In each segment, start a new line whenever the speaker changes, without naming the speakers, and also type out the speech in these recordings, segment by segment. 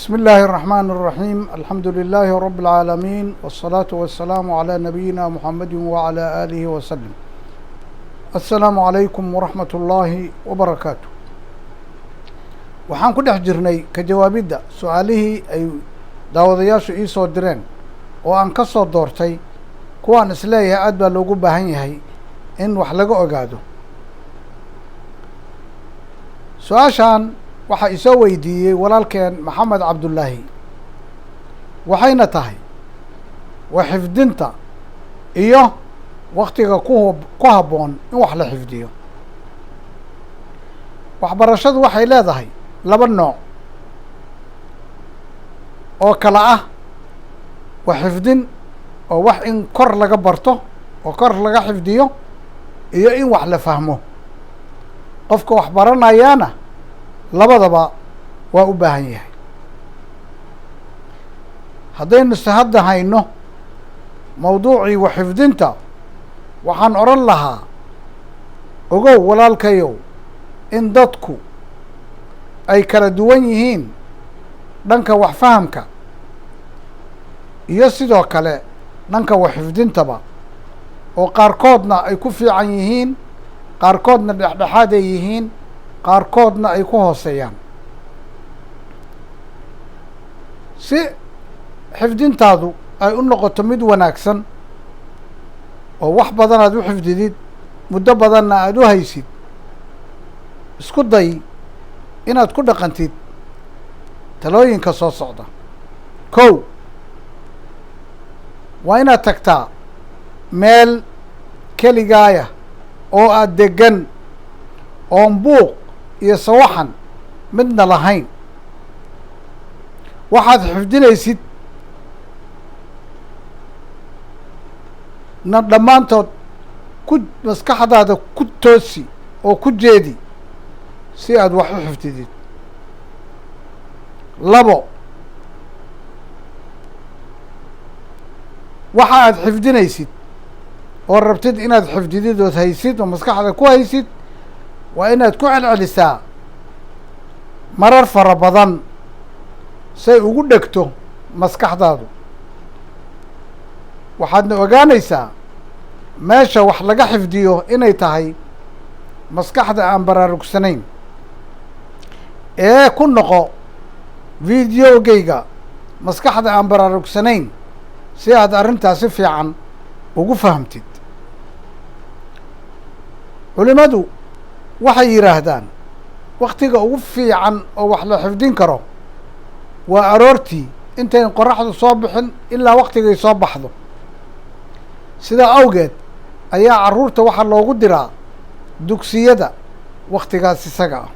بسم الله الرحمن الرحيم الحمد لله رب العالمين والصلاة والسلام على نبينا محمد وعلى آله وسلم السلام عليكم ورحمة الله وبركاته waxaan ku dhex jirnay ka jawaabidda su'aalihii ay daawadayaashu ii soo direen oo aan ka soo doortay kuwaan isleeyahay aad baa loogu baahan yahay in wax laga ogaado su-aashaan waxaa isoo weydiiyey walaalkeen maxamed cabdullaahi waxayna tahay waa xifdinta iyo waktiga ku habboon in wax la xifdiyo waxbarashadu waxay leedahay laba nooc oo kala ah waa xifdin oo wax in kor laga barto oo kor laga xifdiyo iyo in wax la fahmo qofka wax baranayaana labadaba waa u baahan yahay haddaynu se hadda hayno mawduucii wax xifdinta waxaan odhan lahaa ogow walaalkayow in dadku ay kala duwan yihiin dhanka wax fahamka iyo sidoo kale dhanka wax xifdintaba oo qaarkoodna ay ku fiican yihiin qaarkoodna dhexdhexaad ay yihiin qaarkoodna ay ku hooseeyaan si xifdintaadu ay u noqoto mid wanaagsan oo wax badan aad u xifdidid muddo badanna aada u haysid isku day inaad ku dhaqantid talooyinka soo socda kow waa inaad tagtaa meel keligaaya oo aada deggan oon buuq iyo sawaxan midna lahayn waxaad xifdinaysid na dhammaantood ku maskaxdaada ku toosi oo ku jeedi si aad wax u xifdidid labo waxa aad xifdinaysid oo rabtid inaad xifdidid ood haysid oo maskaxda ku haysid waa inaad ku celcelisaa marar fara badan say ugu dhegto maskaxdaadu waxaadna ogaanaysaa meesha wax laga xifdiyo inay tahay maskaxda aan baraarugsanayn ee ku noqo videogeyga maskaxda aan baraarugsanayn si aad arrintaas si fiican ugu fahamtid culimadu waxay yidhaahdaan waktiga ugu fiican oo wax la xifdin karo waa aroortii intayn qoraxdu soo bixin ilaa waktigay soo baxdo sidaa awgeed ayaa carruurta waxaa loogu diraa dugsiyada waktigaas isaga ah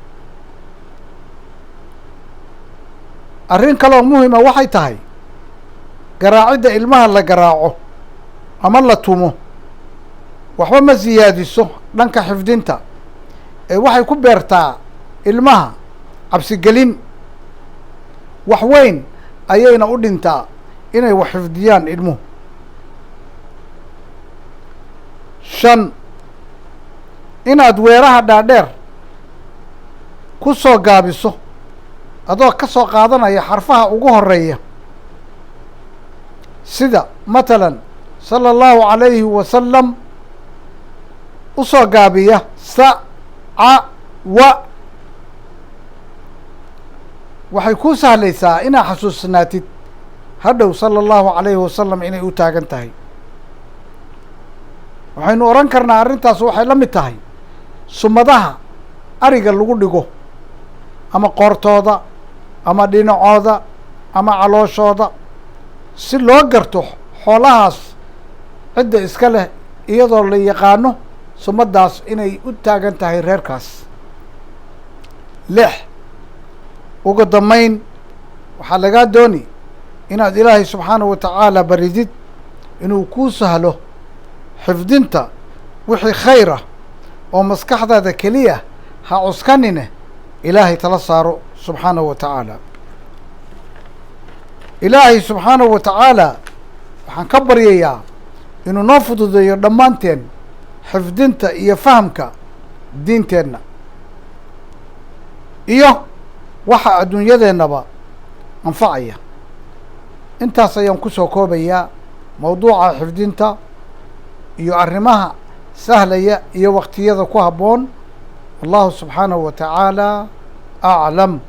arrin kaloo muhima waxay tahay garaacidda ilmaha la garaaco ama la tumo waxba ma siyaadiso dhanka xifdinta ee waxay ku beertaa ilmaha cabsigelin wax weyn ayayna u dhintaa inay wax xifdiyaan ilmuhu shan inaad weeraha dhaadheer ku soo gaabiso adoo ka soo qaadanaya xarfaha ugu horeeya sida matalan sala allahu calayhi wasalam u soo gaabiya sa ca wa waxay kuu sahlaysaa inaad xasuusnaatid hadhow sala allahu calayhi wasalam inay u taagan tahay waxaynu odhan karnaa arrintaas waxay la mid tahay sumadaha ariga lagu dhigo ama qoortooda ama dhinacooda ama calooshooda si loo garto xoolahaas cidda iska leh iyadoo la yaqaano sumadaas inay u taagan tahay reerkaas lix ugu dambayn waxaa lagaa dooni inaad ilaahay subxaanahu wa tacaala baridid inuu kuu sahlo xifdinta wixii khayr ah oo maskaxdaada keliya ha cuskanine ilaahay tala saaro subxaanahu wa tacaala ilaahay subxaanahu wa tacaala waxaan ka baryayaa inuu noo fududeeyo dhammaanteen xifdinta iyo fahamka diinteenna iyo waxa adduunyadeennaba anfacaya. intaas ayaan ku soo koobayaa mawduuca xifdinta iyo arrimaha sahlaya iyo waqtiyada ku habboon. wallahu subxaanahu wa tacaala aclam.